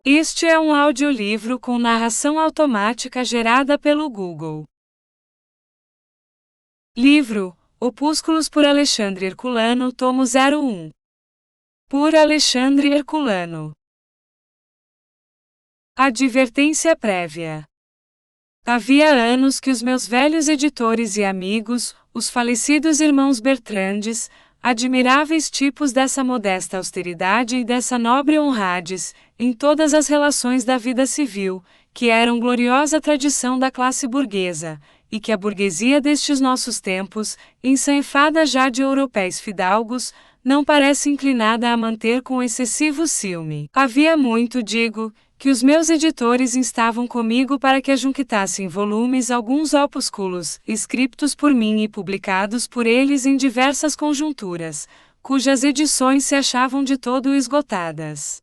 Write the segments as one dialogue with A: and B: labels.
A: Este é um audiolivro com narração automática gerada pelo Google. Livro: Opúsculos por Alexandre Herculano, tomo 01. Por Alexandre Herculano. Advertência prévia. Havia anos que os meus velhos editores e amigos, os falecidos irmãos Bertrandes, admiráveis tipos dessa modesta austeridade e dessa nobre honradez, em todas as relações da vida civil, que eram gloriosa tradição da classe burguesa, e que a burguesia destes nossos tempos, ensanfada já de europeus fidalgos, não parece inclinada a manter com excessivo ciúme. Havia muito, digo, que os meus editores instavam comigo para que ajuntasse em volumes alguns opúsculos, escritos por mim e publicados por eles em diversas conjunturas, cujas edições se achavam de todo esgotadas.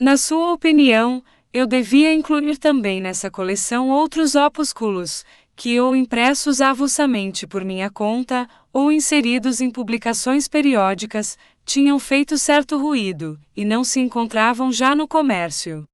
A: Na sua opinião, eu devia incluir também nessa coleção outros opúsculos, que ou impressos avulsamente por minha conta, ou inseridos em publicações periódicas, tinham feito certo ruído, e não se encontravam já no comércio.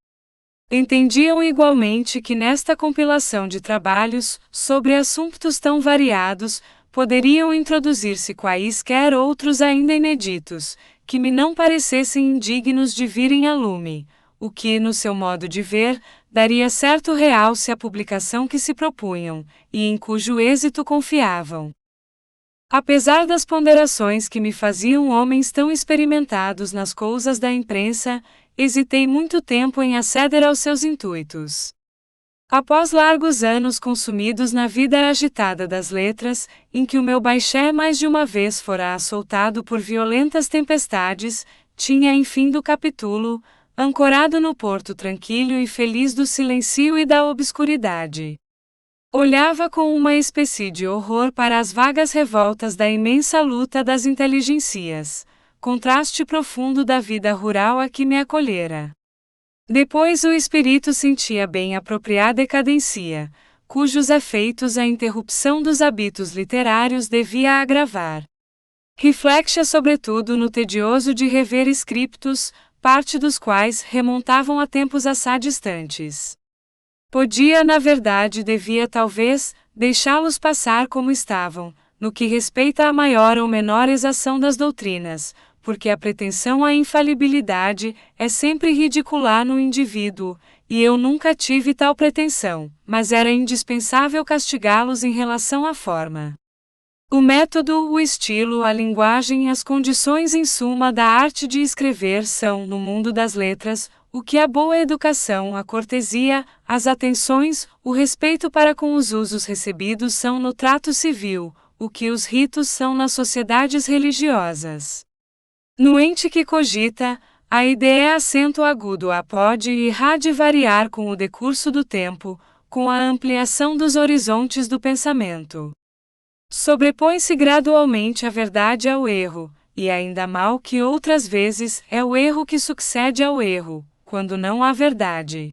A: Entendiam igualmente que nesta compilação de trabalhos, sobre assuntos tão variados, poderiam introduzir-se quaisquer outros ainda ineditos, que me não parecessem indignos de virem a lume, o que, no seu modo de ver, daria certo realce à publicação que se propunham, e em cujo êxito confiavam. Apesar das ponderações que me faziam homens tão experimentados nas coisas da imprensa, hesitei muito tempo em aceder aos seus intuitos. Após largos anos consumidos na vida agitada das letras, em que o meu baixé mais de uma vez fora assoltado por violentas tempestades, tinha enfim do capítulo, ancorado no porto tranquilo e feliz do silêncio e da obscuridade. Olhava com uma espécie de horror para as vagas revoltas da imensa luta das inteligências, contraste profundo da vida rural a que me acolhera. Depois o espírito sentia bem a própria decadência, cujos efeitos a interrupção dos hábitos literários devia agravar. Reflexia sobretudo no tedioso de rever escritos, parte dos quais remontavam a tempos assá distantes. Podia, na verdade, devia talvez, deixá-los passar como estavam, no que respeita à maior ou menor exação das doutrinas, porque a pretensão à infalibilidade é sempre ridicular no indivíduo, e eu nunca tive tal pretensão, mas era indispensável castigá-los em relação à forma. O método, o estilo, a linguagem e as condições em suma da arte de escrever são, no mundo das letras, o que a boa educação, a cortesia, as atenções, o respeito para com os usos recebidos são no trato civil, o que os ritos são nas sociedades religiosas. No ente que cogita, a ideia acento agudo a pode e há de variar com o decurso do tempo, com a ampliação dos horizontes do pensamento. Sobrepõe-se gradualmente a verdade ao erro, e ainda mal que outras vezes é o erro que sucede ao erro, quando não há verdade.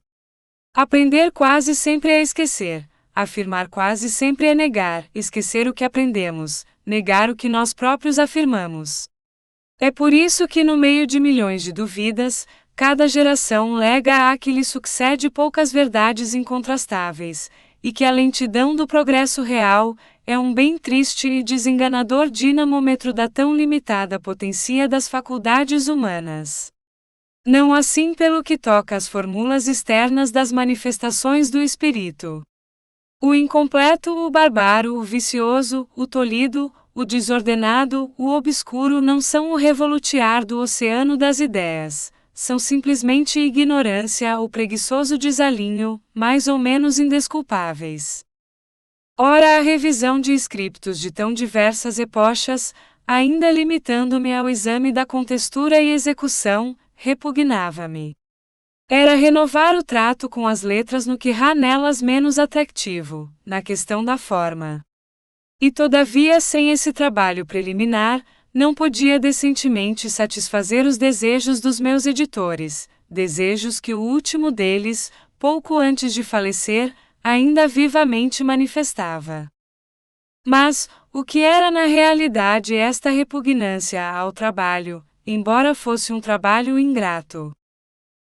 A: Aprender quase sempre é esquecer, afirmar quase sempre é negar, esquecer o que aprendemos, negar o que nós próprios afirmamos. É por isso que no meio de milhões de dúvidas, cada geração lega à que lhe sucede poucas verdades incontrastáveis, e que a lentidão do progresso real é um bem triste e desenganador dinamômetro da tão limitada potência das faculdades humanas. Não assim pelo que toca às formulas externas das manifestações do espírito. O incompleto, o bárbaro, o vicioso, o tolhido, o desordenado, o obscuro não são o revolutear do oceano das ideias, são simplesmente ignorância ou preguiçoso desalinho, mais ou menos indesculpáveis. Ora, a revisão de escritos de tão diversas epochas, ainda limitando-me ao exame da contextura e execução, repugnava-me. Era renovar o trato com as letras no que há nelas menos atrativo, na questão da forma. E todavia, sem esse trabalho preliminar, não podia decentemente satisfazer os desejos dos meus editores, desejos que o último deles, pouco antes de falecer, ainda vivamente manifestava. Mas, o que era na realidade esta repugnância ao trabalho, embora fosse um trabalho ingrato?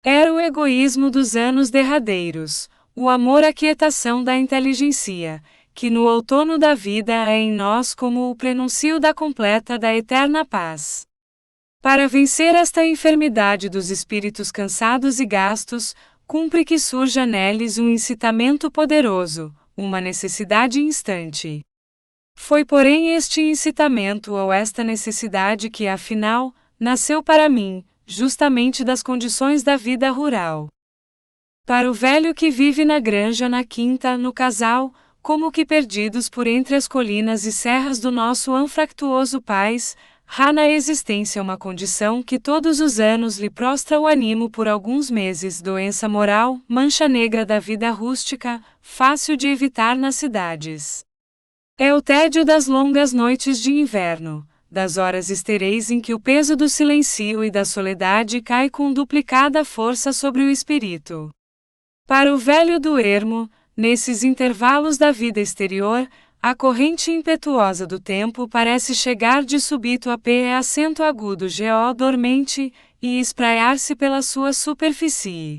A: Era o egoísmo dos anos derradeiros, o amor à quietação da inteligência, que no outono da vida é em nós como o prenúncio da completa da eterna paz. Para vencer esta enfermidade dos espíritos cansados e gastos, cumpre que surja neles um incitamento poderoso, uma necessidade instante. Foi porém este incitamento ou esta necessidade que, afinal, nasceu para mim, justamente das condições da vida rural. Para o velho que vive na granja, na quinta, no casal, como que perdidos por entre as colinas e serras do nosso anfractuoso país, há na existência uma condição que todos os anos lhe prostra o ânimo por alguns meses, doença moral, mancha negra da vida rústica, fácil de evitar nas cidades. É o tédio das longas noites de inverno, das horas estereis em que o peso do silêncio e da soledade cai com duplicada força sobre o espírito. Para o velho do ermo, nesses intervalos da vida exterior, a corrente impetuosa do tempo parece chegar de súbito a pé acento agudo dormente, e espraiar-se pela sua superfície.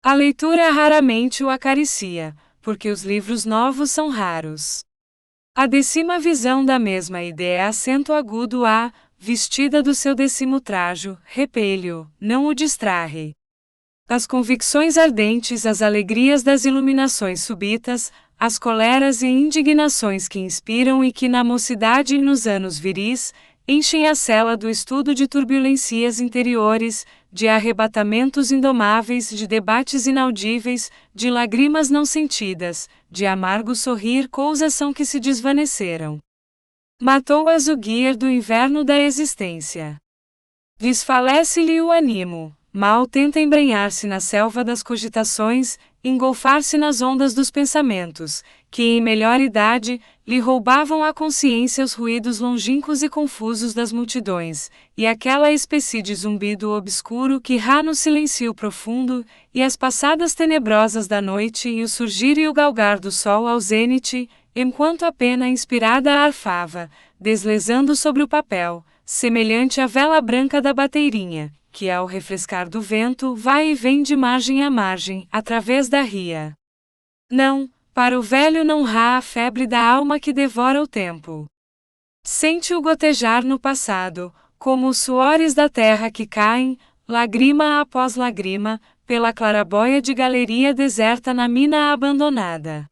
A: A leitura raramente o acaricia, porque os livros novos são raros. A décima visão da mesma ideia acento agudo vestida do seu décimo trajo, repele-o, não o distrai. As convicções ardentes, as alegrias das iluminações súbitas, as coleras e indignações que inspiram e que na mocidade e nos anos viris, enchem a cela do estudo de turbulências interiores, de arrebatamentos indomáveis, de debates inaudíveis, de lágrimas não sentidas, de amargo sorrir, coisas são que se desvaneceram. Matou-as o guiar do inverno da existência. Desfalece-lhe o ânimo, mal tenta embrenhar-se na selva das cogitações, engolfar-se nas ondas dos pensamentos, que em melhor idade, lhe roubavam à consciência os ruídos longínquos e confusos das multidões, e aquela espécie de zumbido obscuro que rá no silêncio profundo, e as passadas tenebrosas da noite e o surgir e o galgar do sol ao zênite, enquanto a pena inspirada arfava, deslizando sobre o papel, semelhante à vela branca da bateirinha, que ao refrescar do vento vai e vem de margem a margem, através da ria. Não, para o velho não há a febre da alma que devora o tempo. Sente-o gotejar no passado, como os suores da terra que caem, lágrima após lágrima, pela clarabóia de galeria deserta na mina abandonada.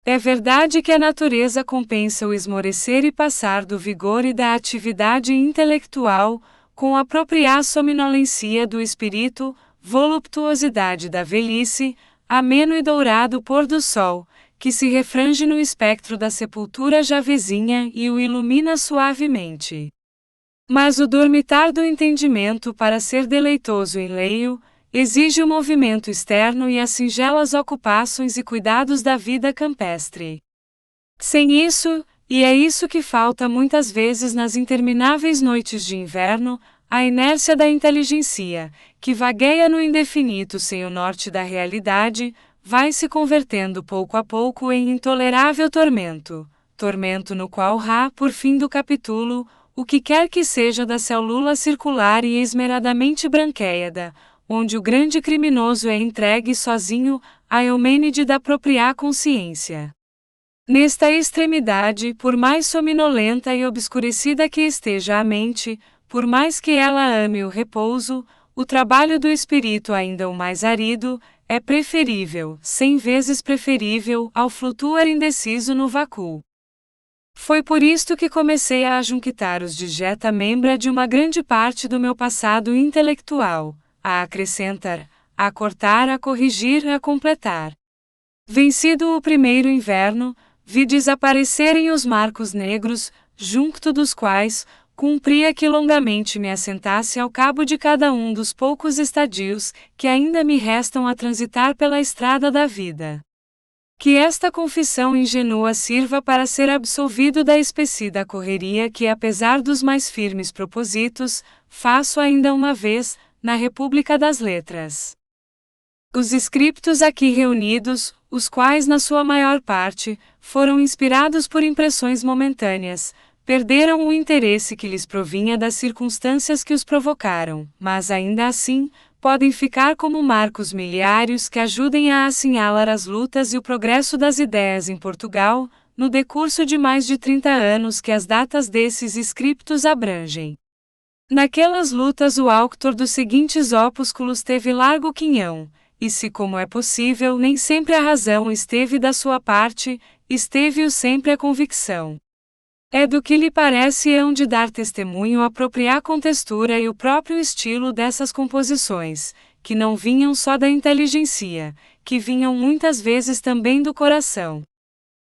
A: É verdade que a natureza compensa o esmorecer e passar do vigor e da atividade intelectual, com a apropriar somnolência do espírito, voluptuosidade da velhice, ameno e dourado pôr do sol, que se refrange no espectro da sepultura já vizinha e o ilumina suavemente. Mas o dormitar do entendimento para ser deleitoso e leio, exige o movimento externo e as singelas ocupações e cuidados da vida campestre. Sem isso, e é isso que falta muitas vezes nas intermináveis noites de inverno, a inércia da inteligência, que vagueia no indefinito sem o norte da realidade, vai se convertendo pouco a pouco em intolerável tormento, tormento no qual por fim do capítulo, o que quer que seja da célula circular e esmeradamente branqueada, onde o grande criminoso é entregue sozinho à eumênide da própria consciência. Nesta extremidade, por mais somnolenta e obscurecida que esteja a mente, por mais que ela ame o repouso, o trabalho do espírito ainda o mais árido, é preferível, 100 vezes preferível, ao flutuar indeciso no vácuo. Foi por isto que comecei a ajuntar os digeta membra de uma grande parte do meu passado intelectual, a acrescentar, a cortar, a corrigir, a completar. Vencido o primeiro inverno, vi desaparecerem os marcos negros, junto dos quais, cumpria que longamente me assentasse ao cabo de cada um dos poucos estadios, que ainda me restam a transitar pela estrada da vida. Que esta confissão ingênua sirva para ser absolvido da espécie da correria que, apesar dos mais firmes propósitos, faço ainda uma vez, na República das Letras. Os scriptos aqui reunidos, os quais na sua maior parte, foram inspirados por impressões momentâneas, perderam o interesse que lhes provinha das circunstâncias que os provocaram, mas ainda assim, podem ficar como marcos miliários que ajudem a assinalar as lutas e o progresso das ideias em Portugal, no decurso de mais de 30 anos que as datas desses escritos abrangem. Naquelas lutas o autor dos seguintes opúsculos teve largo quinhão, e se como é possível nem sempre a razão esteve da sua parte, esteve-o sempre a convicção. É do que lhe parece hão de dar testemunho a própria contextura e o próprio estilo dessas composições, que não vinham só da inteligência, que vinham muitas vezes também do coração.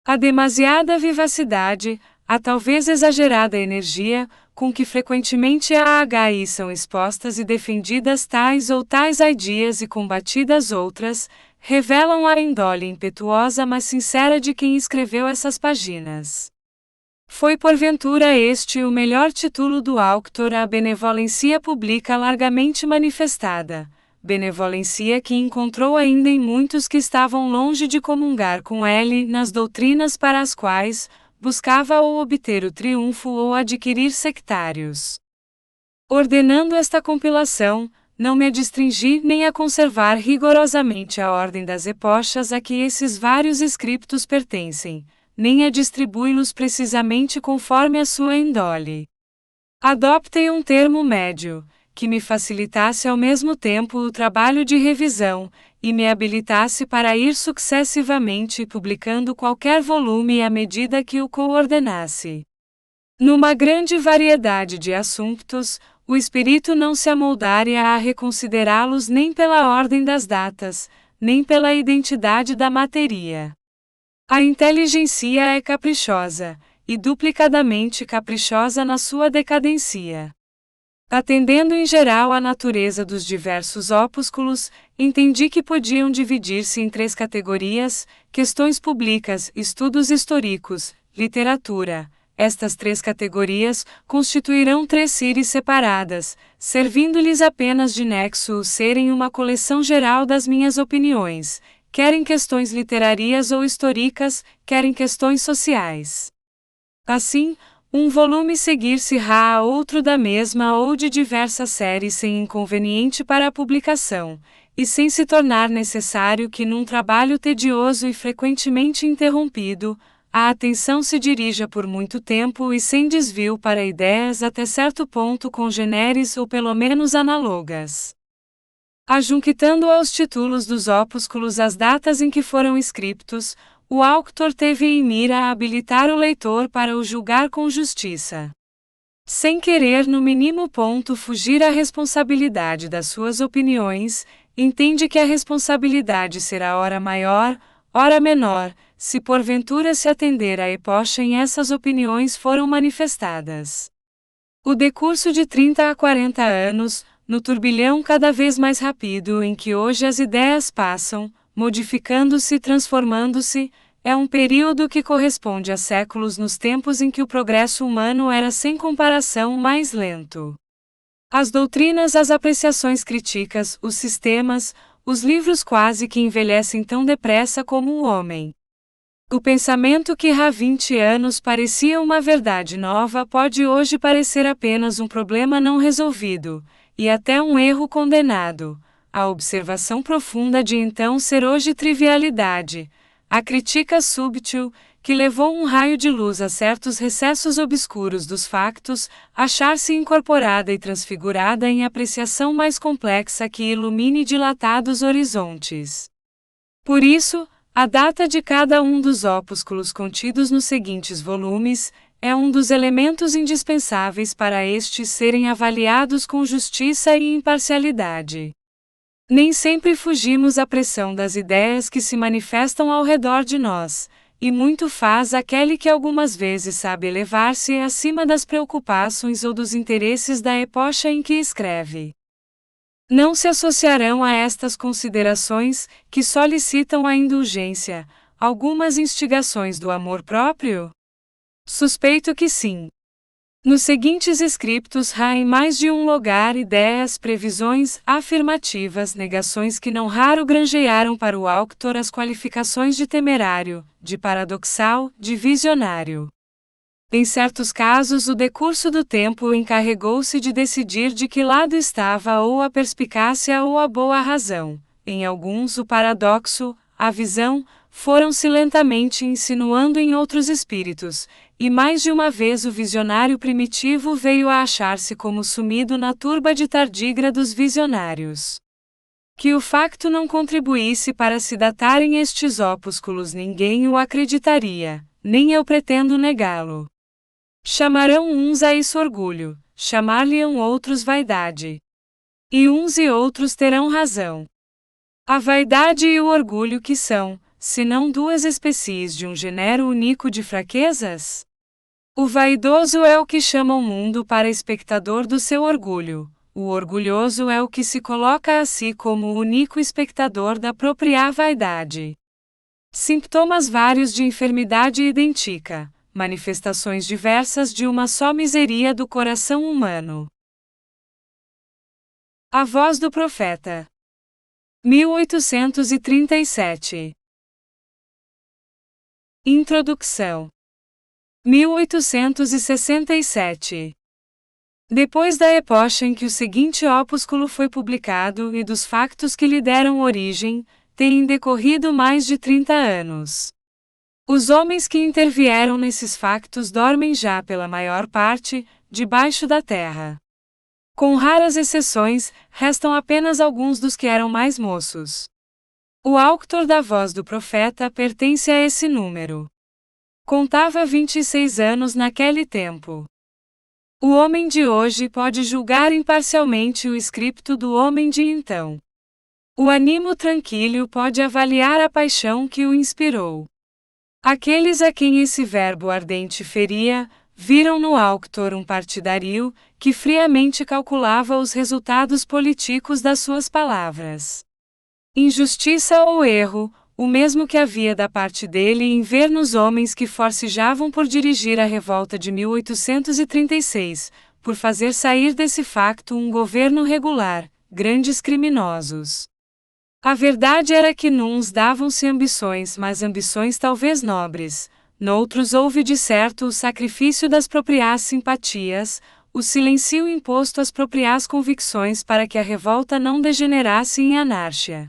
A: A demasiada vivacidade, a talvez exagerada energia, com que frequentemente a HI são expostas e defendidas tais ou tais ideias e combatidas outras, revelam a índole impetuosa mas sincera de quem escreveu essas páginas. Foi porventura este o melhor título do autor à benevolência pública largamente manifestada, benevolência que encontrou ainda em muitos que estavam longe de comungar com ele nas doutrinas para as quais buscava ou obter o triunfo ou adquirir sectários. Ordenando esta compilação, não me adstringi nem a conservar rigorosamente a ordem das epochas a que esses vários escritos pertencem, nem a distribuí-los precisamente conforme a sua índole. Adoptei um termo médio, que me facilitasse ao mesmo tempo o trabalho de revisão, e me habilitasse para ir sucessivamente publicando qualquer volume à medida que o coordenasse. Numa grande variedade de assuntos, o espírito não se amoldaria a reconsiderá-los nem pela ordem das datas, nem pela identidade da matéria. A inteligência é caprichosa, e duplicadamente caprichosa na sua decadência. Atendendo em geral à natureza dos diversos opúsculos, entendi que podiam dividir-se em 3 categorias: questões públicas, estudos históricos, literatura. Estas 3 categorias constituirão 3 séries separadas, servindo-lhes apenas de nexo o serem uma coleção geral das minhas opiniões, quer em questões literárias ou históricas, quer em questões sociais. Assim, um volume seguir-se-á a outro da mesma ou de diversas séries sem inconveniente para a publicação, e sem se tornar necessário que num trabalho tedioso e frequentemente interrompido, a atenção se dirija por muito tempo e sem desvio para ideias até certo ponto congêneres ou pelo menos análogas. Adjunctando aos títulos dos opúsculos as datas em que foram escritos, o autor teve em mira a habilitar o leitor para o julgar com justiça. Sem querer no mínimo ponto fugir à responsabilidade das suas opiniões, entende que a responsabilidade será ora maior, ora menor, se porventura se atender à epocha em essas opiniões foram manifestadas. O decurso de 30 a 40 anos, no turbilhão cada vez mais rápido em que hoje as ideias passam, modificando-se e transformando-se, é um período que corresponde a séculos nos tempos em que o progresso humano era sem comparação mais lento. As doutrinas, as apreciações críticas, os sistemas, os livros quase que envelhecem tão depressa como o homem. O pensamento que há 20 anos parecia uma verdade nova pode hoje parecer apenas um problema não resolvido, e até um erro condenado. A observação profunda de então ser hoje trivialidade. A crítica súbil, que levou um raio de luz a certos recessos obscuros dos factos, achar-se incorporada e transfigurada em apreciação mais complexa que ilumine dilatados horizontes. Por isso, a data de cada um dos opúsculos contidos nos seguintes volumes é um dos elementos indispensáveis para estes serem avaliados com justiça e imparcialidade. Nem sempre fugimos à pressão das ideias que se manifestam ao redor de nós, e muito faz aquele que algumas vezes sabe elevar-se acima das preocupações ou dos interesses da epocha em que escreve. Não se associarão a estas considerações, que solicitam a indulgência, algumas instigações do amor próprio? Suspeito que sim. Nos seguintes escritos há em mais de um lugar ideias, previsões, afirmativas, negações que não raro granjearam para o autor as qualificações de temerário, de paradoxal, de visionário. Em certos casos, o decurso do tempo encarregou-se de decidir de que lado estava ou a perspicácia ou a boa razão. Em alguns, o paradoxo, a visão, foram-se lentamente insinuando em outros espíritos, e mais de uma vez o visionário primitivo veio a achar-se como sumido na turba de tardígrados visionários. Que o facto não contribuísse para se datarem estes opúsculos ninguém o acreditaria, nem eu pretendo negá-lo. Chamarão uns a isso orgulho, chamar-lhe-ão outros vaidade. E uns e outros terão razão. A vaidade e o orgulho que são, senão duas espécies de um gênero único de fraquezas? O vaidoso é o que chama o mundo para espectador do seu orgulho, o orgulhoso é o que se coloca a si como o único espectador da própria vaidade. Sintomas vários de enfermidade idêntica, manifestações diversas de uma só miséria do coração humano. A voz do profeta. 1837. Introdução. 1867. Depois da epocha em que o seguinte opúsculo foi publicado e dos factos que lhe deram origem, têm decorrido mais de 30 anos. Os homens que intervieram nesses factos dormem já pela maior parte, debaixo da terra. Com raras exceções, restam apenas alguns dos que eram mais moços. O autor da voz do profeta pertence a esse número. Contava 26 anos naquele tempo. O homem de hoje pode julgar imparcialmente o escrito do homem de então. O ânimo tranquilo pode avaliar a paixão que o inspirou. Aqueles a quem esse verbo ardente feria, viram no autor um partidário, que friamente calculava os resultados políticos das suas palavras. Injustiça ou erro, o mesmo que havia da parte dele em ver nos homens que forcejavam por dirigir a revolta de 1836, por fazer sair desse facto um governo regular, grandes criminosos. A verdade era que nuns davam-se ambições, mas ambições talvez nobres, noutros houve de certo o sacrifício das proprias simpatias, o silêncio imposto às proprias convicções para que a revolta não degenerasse em anárquia.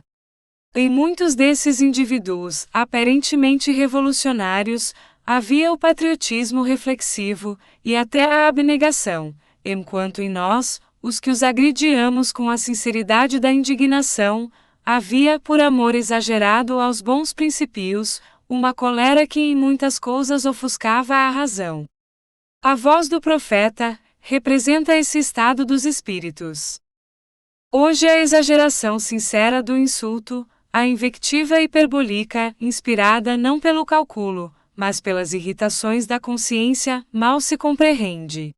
A: Em muitos desses indivíduos, aparentemente revolucionários, havia o patriotismo reflexivo, e até a abnegação, enquanto em nós, os que os agrediamos com a sinceridade da indignação, havia, por amor exagerado aos bons princípios, uma cólera que em muitas coisas ofuscava a razão. A voz do profeta representa esse estado dos espíritos. Hoje a exageração sincera do insulto, a invectiva hiperbólica, inspirada não pelo cálculo, mas pelas irritações da consciência, mal se compreende.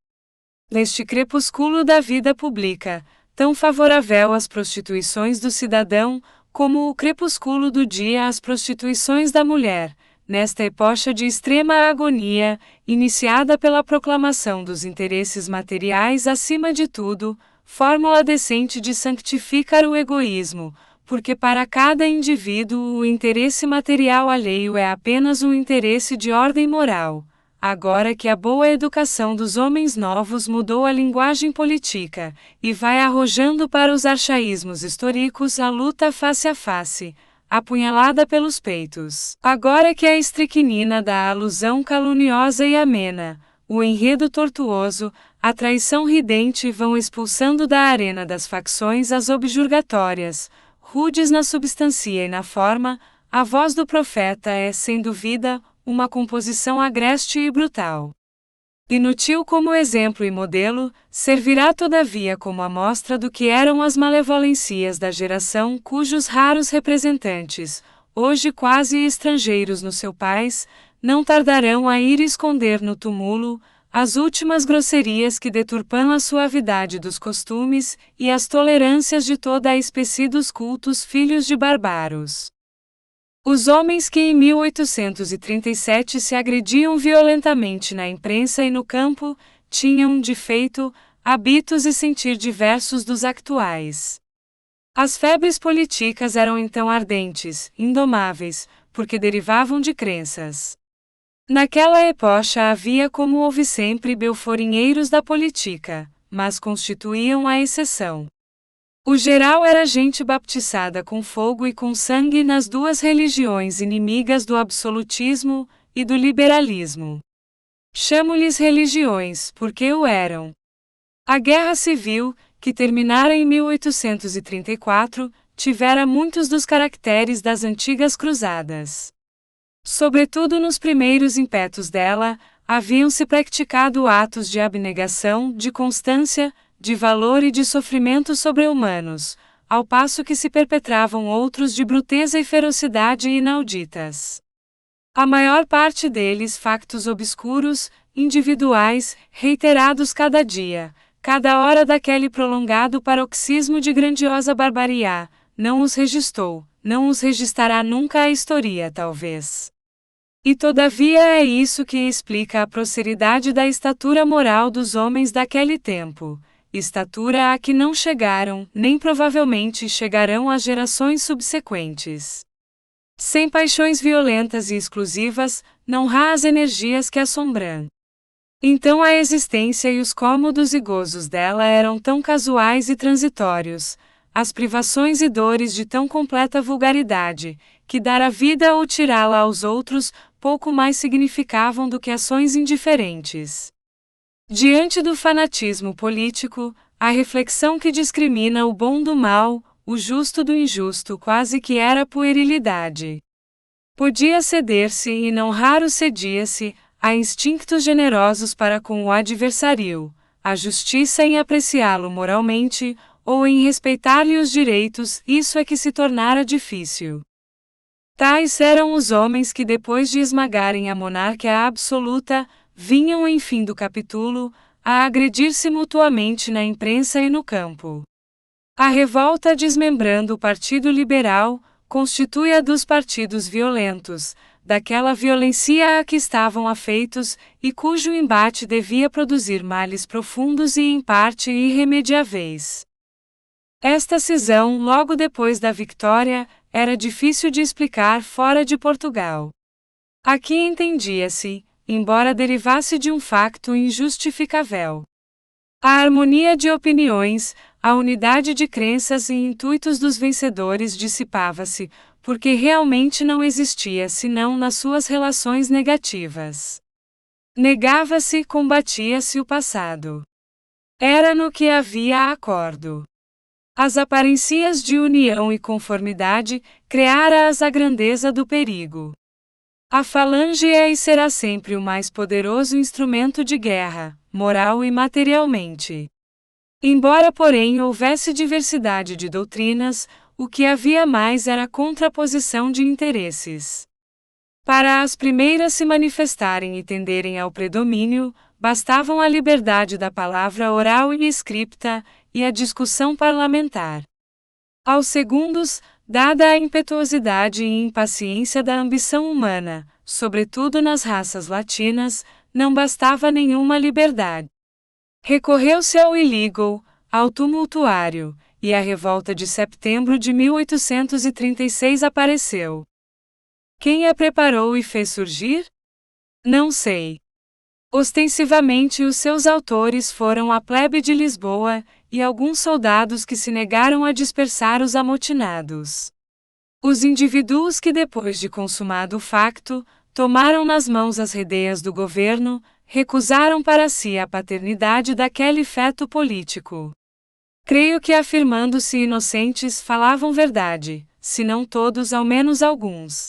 A: Neste crepúsculo da vida pública, tão favorável às prostituições do cidadão, como o crepúsculo do dia às prostituições da mulher, nesta epocha de extrema agonia, iniciada pela proclamação dos interesses materiais acima de tudo, fórmula decente de santificar o egoísmo, porque para cada indivíduo o interesse material alheio é apenas um interesse de ordem moral. Agora que a boa educação dos homens novos mudou a linguagem política, e vai arrojando para os archaísmos históricos a luta face a face, apunhalada pelos peitos. Agora que a estricnina da alusão caluniosa e amena, o enredo tortuoso, a traição ridente vão expulsando da arena das facções as objurgatórias, rudes na substância e na forma, a voz do profeta é, sem dúvida, uma composição agreste e brutal. Inútil como exemplo e modelo, servirá todavia como amostra do que eram as malevolências da geração cujos raros representantes, hoje quase estrangeiros no seu país, não tardarão a ir esconder no túmulo as últimas grosserias que deturpam a suavidade dos costumes e as tolerâncias de toda a espécie dos cultos filhos de bárbaros. Os homens que em 1837 se agrediam violentamente na imprensa e no campo, tinham, de feito, hábitos e sentir diversos dos actuais. As febres políticas eram então ardentes, indomáveis, porque derivavam de crenças Naquela epocha havia como houve sempre belforinheiros da política, mas constituíam a exceção. O geral era gente baptizada com fogo e com sangue nas duas religiões inimigas do absolutismo e do liberalismo. Chamo-lhes religiões, porque o eram. A Guerra Civil, que terminara em 1834, tivera muitos dos caracteres das antigas cruzadas. Sobretudo nos primeiros ímpetos dela, haviam-se praticado atos de abnegação, de constância, de valor e de sofrimento sobre-humanos, ao passo que se perpetravam outros de bruteza e ferocidade inauditas. A maior parte deles factos obscuros, individuais, reiterados cada dia, cada hora daquele prolongado paroxismo de grandiosa barbarie, não os registou, não os registará nunca a história talvez. E todavia é isso que explica a prosperidade da estatura moral dos homens daquele tempo, estatura a que não chegaram, nem provavelmente chegarão as gerações subsequentes. Sem paixões violentas e exclusivas, não há as energias que assombram. Então a existência e os cômodos e gozos dela eram tão casuais e transitórios, as privações e dores de tão completa vulgaridade, que dar a vida ou tirá-la aos outros, pouco mais significavam do que ações indiferentes. Diante do fanatismo político, a reflexão que discrimina o bom do mal, o justo do injusto quase que era puerilidade. Podia ceder-se e não raro cedia-se, a instintos generosos para com o adversário, a justiça em apreciá-lo moralmente, ou em respeitar-lhe os direitos, isso é que se tornara difícil. Tais eram os homens que depois de esmagarem a monarquia absoluta, vinham em fim do capítulo, a agredir-se mutuamente na imprensa e no campo. A revolta desmembrando o Partido Liberal, constitui a dos partidos violentos, daquela violência a que estavam afeitos, e cujo embate devia produzir males profundos e em parte irremediáveis. Esta cisão, logo depois da vitória, era difícil de explicar fora de Portugal. Aqui entendia-se, embora derivasse de um facto injustificável. A harmonia de opiniões, a unidade de crenças e intuitos dos vencedores dissipava-se, porque realmente não existia senão nas suas relações negativas. Negava-se e combatia-se o passado. Era no que havia acordo. As aparências de união e conformidade, creara-as a grandeza do perigo. A falange é e será sempre o mais poderoso instrumento de guerra, moral e materialmente. Embora, porém, houvesse diversidade de doutrinas, o que havia mais era contraposição de interesses. Para as primeiras se manifestarem e tenderem ao predomínio, bastavam a liberdade da palavra oral e escrita, e a discussão parlamentar. Aos segundos, dada a impetuosidade e impaciência da ambição humana, sobretudo nas raças latinas, não bastava nenhuma liberdade. Recorreu-se ao illegal, ao tumultuário, e a revolta de setembro de 1836 apareceu. Quem a preparou e fez surgir? Não sei. Ostensivamente os seus autores foram a plebe de Lisboa, e alguns soldados que se negaram a dispersar os amotinados. Os indivíduos que depois de consumado o facto, tomaram nas mãos as redeias do governo, recusaram para si a paternidade daquele feto político. Creio que afirmando-se inocentes falavam verdade, se não todos ao menos alguns.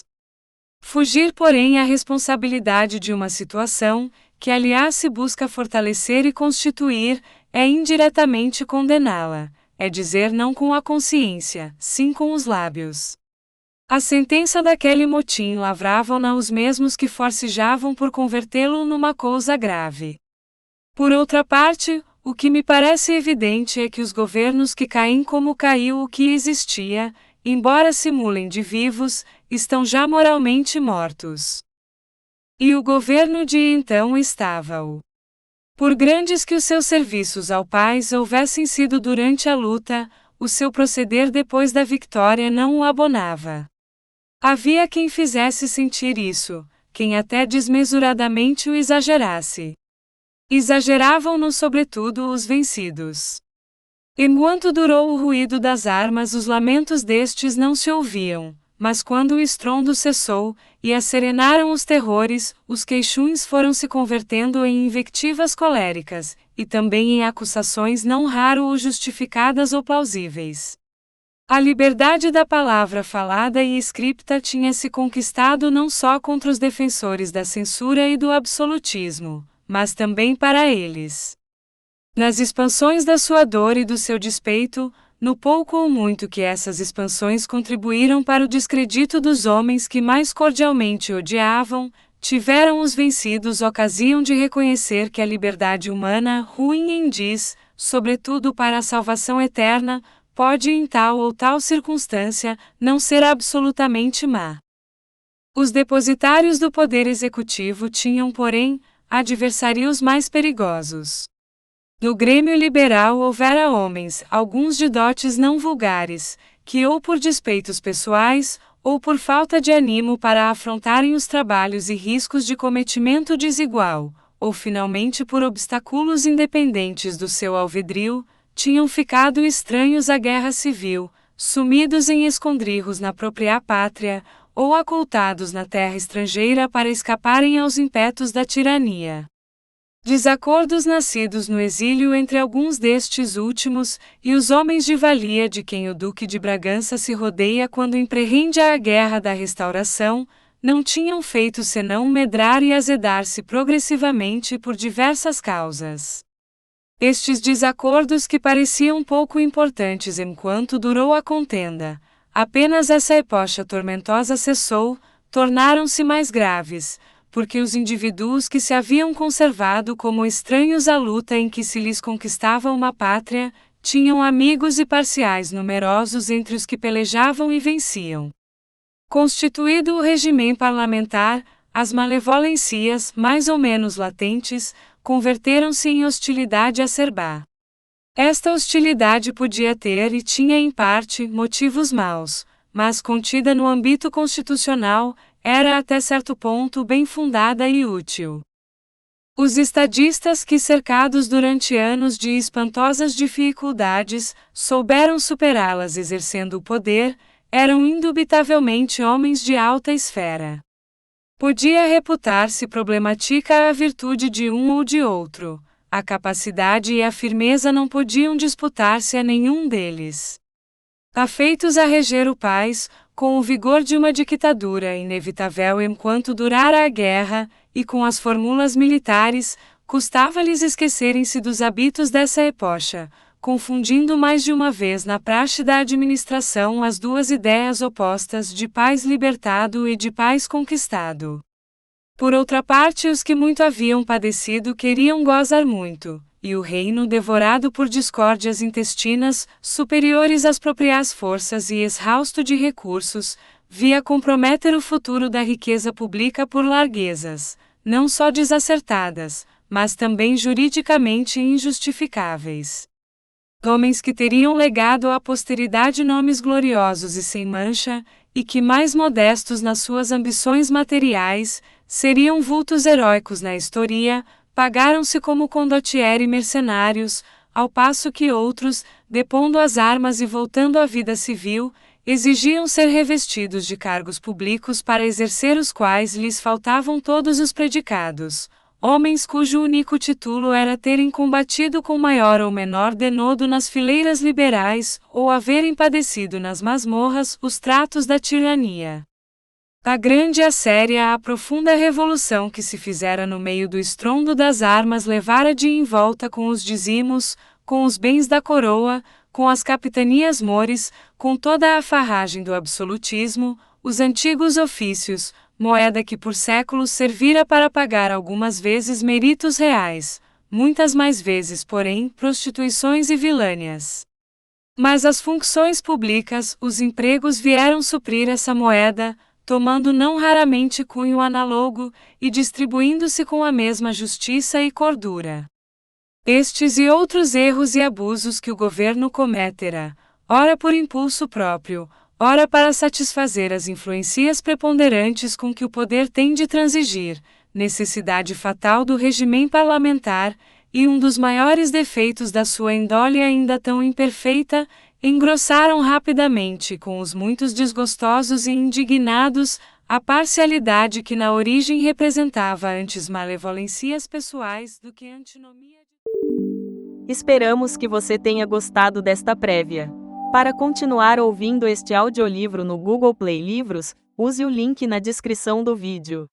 A: Fugir, porém, à responsabilidade de uma situação, que aliás se busca fortalecer e constituir, é indiretamente condená-la, é dizer não com a consciência, sim com os lábios. A sentença daquele motim lavravam-na os mesmos que forcejavam por convertê-lo numa coisa grave. Por outra parte, o que me parece evidente é que os governos que caem como caiu o que existia, embora simulem de vivos, estão já moralmente mortos. E o governo de então estava-o. Por grandes que os seus serviços ao país houvessem sido durante a luta, o seu proceder depois da vitória não o abonava. Havia quem fizesse sentir isso, quem até desmesuradamente o exagerasse. Exageravam-no sobretudo os vencidos. Enquanto durou o ruído das armas, os lamentos destes não se ouviam, mas quando o estrondo cessou, e acerenaram os terrores, os queixumes foram se convertendo em invectivas coléricas, e também em acusações não raro ou justificadas ou plausíveis. A liberdade da palavra falada e escrita tinha se conquistado não só contra os defensores da censura e do absolutismo, mas também para eles. Nas expansões da sua dor e do seu despeito, no pouco ou muito que essas expansões contribuíram para o descredito dos homens que mais cordialmente odiavam, tiveram os vencidos ocasião de reconhecer que a liberdade humana, ruim em diz, sobretudo para a salvação eterna, pode em tal ou tal circunstância, não ser absolutamente má. Os depositários do poder executivo tinham, porém, adversários mais perigosos. No grêmio liberal houvera homens, alguns de dotes não vulgares, que ou por despeitos pessoais, ou por falta de ânimo para afrontarem os trabalhos e riscos de cometimento desigual, ou finalmente por obstáculos independentes do seu alvedrio, tinham ficado estranhos à guerra civil, sumidos em escondrijos na própria pátria, ou acoltados na terra estrangeira para escaparem aos impetos da tirania. Desacordos nascidos no exílio entre alguns destes últimos, e os homens de valia de quem o Duque de Bragança se rodeia quando empreende a guerra da restauração, não tinham feito senão medrar e azedar-se progressivamente por diversas causas. Estes desacordos, que pareciam pouco importantes enquanto durou a contenda, apenas essa epocha tormentosa cessou, tornaram-se mais graves, porque os indivíduos que se haviam conservado como estranhos à luta em que se lhes conquistava uma pátria, tinham amigos e parciais numerosos entre os que pelejavam e venciam. Constituído o regime parlamentar, as malevolências, mais ou menos latentes, converteram-se em hostilidade acerbá. Esta hostilidade podia ter e tinha em parte motivos maus, mas contida no âmbito constitucional, era até certo ponto bem fundada e útil. Os estadistas que, cercados durante anos de espantosas dificuldades, souberam superá-las exercendo o poder, eram indubitavelmente homens de alta esfera. Podia reputar-se problemática a virtude de um ou de outro, a capacidade e a firmeza não podiam disputar-se a nenhum deles. Afeitos a reger o país, com o vigor de uma ditadura inevitável enquanto durara a guerra, e com as fórmulas militares, custava-lhes esquecerem-se dos hábitos dessa epocha, confundindo mais de uma vez na praxe da administração as duas ideias opostas de paz libertado e de paz conquistado. Por outra parte, os que muito haviam padecido queriam gozar muito, e o reino devorado por discórdias intestinas, superiores às próprias forças e exausto de recursos, via comprometer o futuro da riqueza pública por larguezas, não só desacertadas, mas também juridicamente injustificáveis. Homens que teriam legado à posteridade nomes gloriosos e sem mancha, e que, mais modestos nas suas ambições materiais, seriam vultos heróicos na história, pagaram-se como condottieri mercenários, ao passo que outros, depondo as armas e voltando à vida civil, exigiam ser revestidos de cargos públicos para exercer os quais lhes faltavam todos os predicados. Homens cujo único título era terem combatido com maior ou menor denodo nas fileiras liberais, ou haverem padecido nas masmorras os tratos da tirania. A grande, a séria, a profunda revolução que se fizera no meio do estrondo das armas levara de envolta com os dizimos, com os bens da coroa, com as capitanias mores, com toda a farragem do absolutismo, os antigos ofícios, moeda que por séculos servira para pagar algumas vezes méritos reais, muitas mais vezes, porém, prostituições e vilânias. Mas as funções públicas, os empregos vieram suprir essa moeda, tomando não raramente cunho análogo, e distribuindo-se com a mesma justiça e cordura. Estes e outros erros e abusos que o governo cometera, ora por impulso próprio, ora para satisfazer as influências preponderantes com que o poder tem de transigir, necessidade fatal do regime parlamentar, e um dos maiores defeitos da sua índole ainda tão imperfeita, engrossaram rapidamente com os muitos desgostosos e indignados, a parcialidade que na origem representava antes malevolências pessoais do que antinomia.
B: Esperamos que você tenha gostado desta prévia. Para continuar ouvindo este audiolivro no Google Play Livros, use o link na descrição do vídeo.